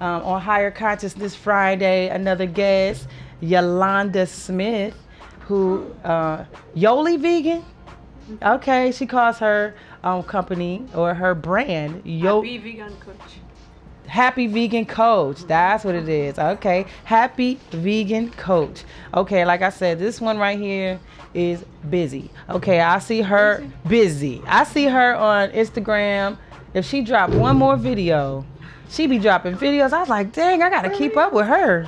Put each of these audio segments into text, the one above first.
On Higher Consciousness Friday, another guest, Yolanda Smith, who Yoli Vegan. Okay, she calls her company or her brand Happy Vegan Coach. Happy Vegan Coach. That's what it is. Okay. Happy Vegan Coach. Okay, like I said, this one right here is busy. Okay, I see her busy. I see her on Instagram. If she dropped one more video, she be dropping videos. I was like, dang, I gotta keep up with her.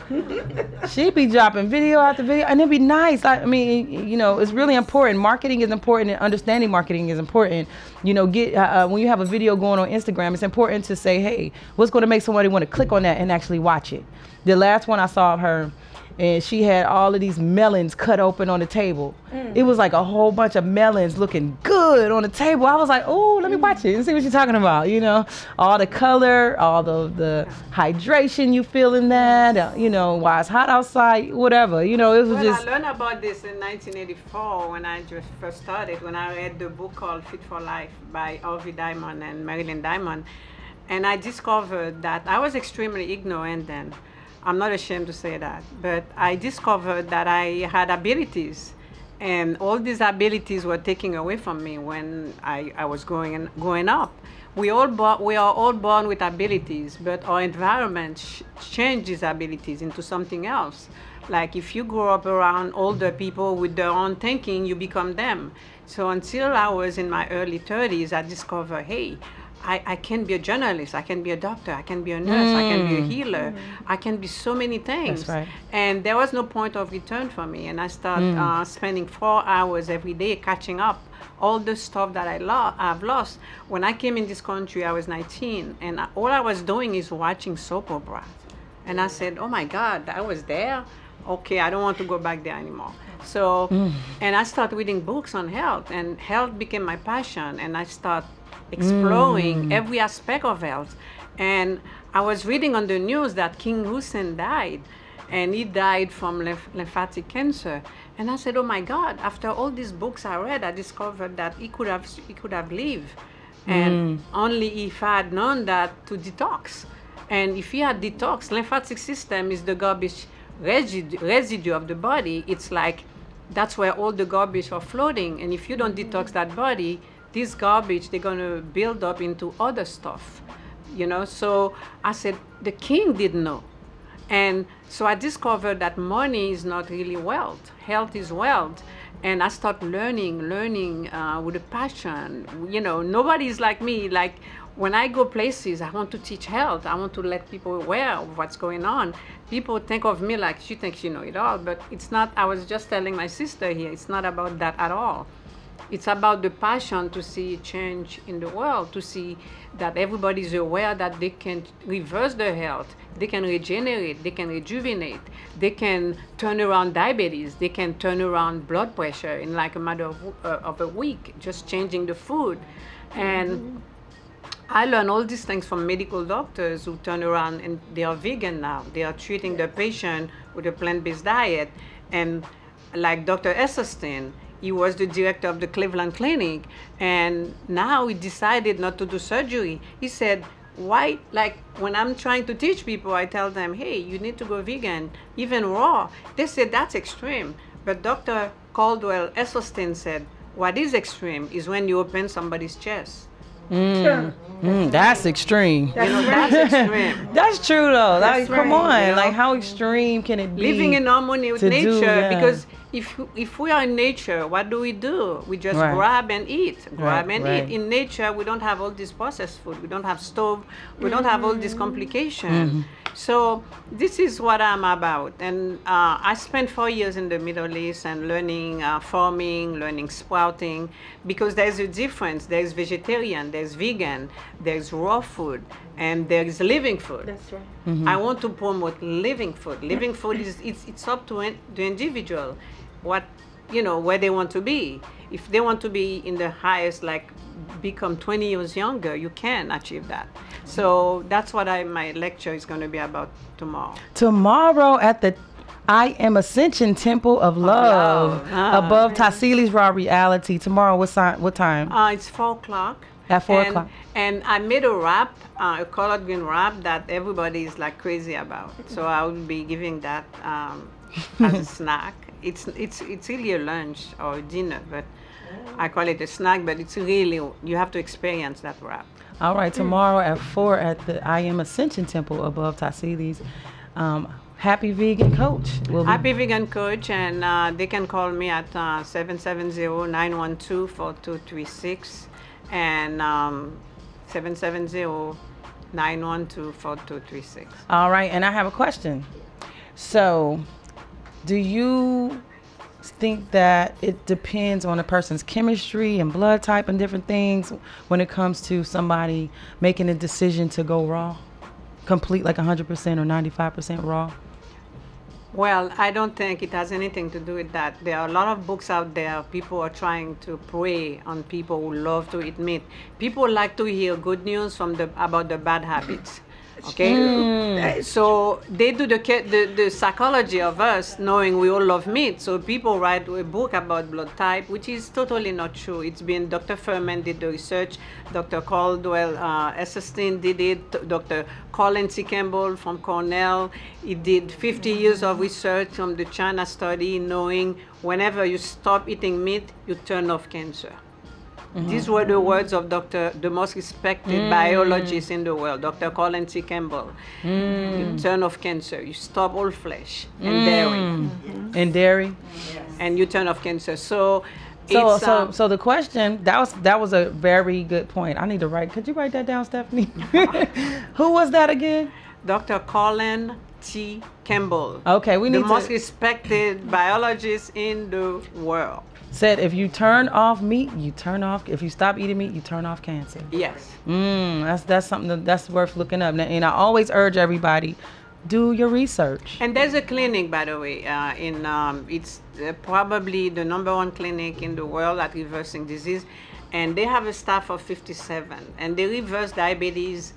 She be dropping video after video, and it'd be nice. I mean, you know, it's really important. Marketing is important, and understanding marketing is important. You know, when you have a video going on Instagram, it's important to say, hey, what's going to make somebody want to click on that and actually watch it. The last one I saw of her, and she had all of these melons cut open on the table. It was like a whole bunch of melons looking good on the table. I was like, oh, let me watch it and see what you're talking about. You know, all the color, all the hydration you feel in that, you know, why it's hot outside, whatever. You know, it was just. I learned about this in 1984 when I just first started, when I read the book called Fit for Life by Harvey Diamond and Marilyn Diamond. And I discovered that I was extremely ignorant then. I'm not ashamed to say that, but I discovered that I had abilities, and all these abilities were taken away from me when I was growing up. We are all born with abilities, but our environment changes these abilities into something else. Like if you grow up around older people with their own thinking, you become them. So until I was in my early 30s, I discovered, hey, I can be a journalist, I can be a doctor, I can be a nurse, I can be a healer, I can be so many things. That's right. And there was no point of return for me. And I started spending 4 hours every day catching up all the stuff that I've lost. When I came in this country, I was 19, and all I was doing is watching soap opera. And I said, oh my God, I was there? Okay, I don't want to go back there anymore. So, and I started reading books on health, and health became my passion, and I started exploring every aspect of health. And I was reading on the news that King Hussein died, and he died from lymphatic cancer. And I said, oh my God, after all these books I read, I discovered that he could have lived. And only if I had known that to detox. And if he had detox, lymphatic system is the garbage residue of the body. It's like, that's where all the garbage are floating. And if you don't detox that body, this garbage, they're going to build up into other stuff, you know? So I said, the king didn't know. And so I discovered that money is not really wealth. Health is wealth. And I started learning with a passion. You know, nobody's like me. Like when I go places, I want to teach health. I want to let people aware of what's going on. People think of me like she thinks she know it all, but it's not. I was just telling my sister here, it's not about that at all. It's about the passion to see change in the world, to see that everybody is aware that they can reverse their health, they can regenerate, they can rejuvenate, they can turn around diabetes, they can turn around blood pressure in like a matter of a week, just changing the food. And I learned all these things from medical doctors who turn around and they are vegan now. They are treating the patient with a plant-based diet. And like Dr. Esselstyn, he was the director of the Cleveland Clinic, and now he decided not to do surgery. He said, why, like when I'm trying to teach people, I tell them, hey, you need to go vegan, even raw. They said, that's extreme. But Dr. Caldwell Esselstyn said, what is extreme is when you open somebody's chest. That's extreme. That's extreme. That's true though. Like, right, come on, you know? like how extreme can it be? Living in harmony with nature, yeah. because if we are in nature, what do? We just Right. grab and eat, Right. eat. In nature, we don't have all this processed food. We don't have stove. We don't have all this complication. So this is what I'm about. And I spent 4 years in the Middle East and learning farming, learning sprouting, because there's a difference. There's vegetarian, there's vegan, there's raw food, and there's living food. That's right. I want to promote living food. Living food is it's up to the individual, what where they want to be. If they want to be in the highest, like become 20 years younger, you can achieve that. So that's what my lecture is going to be about tomorrow. Tomorrow at the I Am Ascension Temple of Love, above Tassili's Raw Reality. Tomorrow, what time? It's 4 o'clock. At 4 and, o'clock. And I made a wrap, a collard green wrap that everybody is like crazy about. So I will be giving that as a snack. It's really a lunch or a dinner, but I call it a snack. But it's really, you have to experience that wrap. All right, tomorrow at 4 at the I Am Ascension Temple above Tassilis. Happy Vegan Coach will be. Happy Vegan Coach, and they can call me at 770-912-4236 and 770-912-4236. All right, and I have a question. So, do you think that it depends on a person's chemistry and blood type and different things when it comes to somebody making a decision to go raw? Complete like 100% or 95% raw? Well, I don't think it has anything to do with that. There are a lot of books out there. People are trying to prey on people who love to eat meat. People like to hear good news about the bad habits. Okay, so they do the psychology of us knowing we all love meat. So people write a book about blood type, which is totally not true. It's been Dr. Furman did the research, Dr. Caldwell Esselstyn did it, Dr. Colin C. Campbell from Cornell. He did 50 years of research from the China study, knowing whenever you stop eating meat, you turn off cancer. These were the words of the most respected biologist in the world, Dr. Colin C. Campbell. You turn off cancer, you stop all flesh and dairy. And dairy? And you turn off cancer. So the question, that was a very good point. I need to write. Could you write that down, Stephanie? Who was that again? Dr. Colin T. Campbell. Okay, we need the most respected biologist in the world. Said if you turn off meat, you turn off. If you stop eating meat, you turn off cancer. Yes. That's something that's worth looking up. And I always urge everybody, do your research. And there's a clinic, by the way, it's probably the #1 clinic in the world at reversing disease, and they have a staff of 57, and they reverse diabetes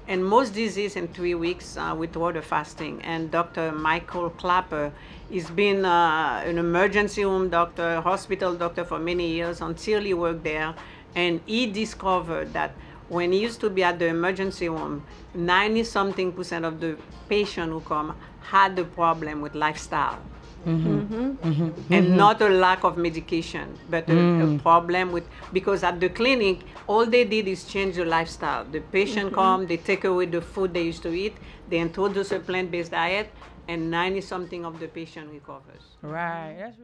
and most disease in 3 weeks with water fasting. And Dr. Michael Clapper, he's been an emergency room doctor, hospital doctor for many years until he worked there, and he discovered that when he used to be at the emergency room, 90-something% of the patients who come had the problem with lifestyle. And not a lack of medication, but a problem with, because at the clinic, all they did is change the lifestyle. The patient come, they take away the food they used to eat, they introduce a plant-based diet, and 90-something of the patient recovers. Right. That's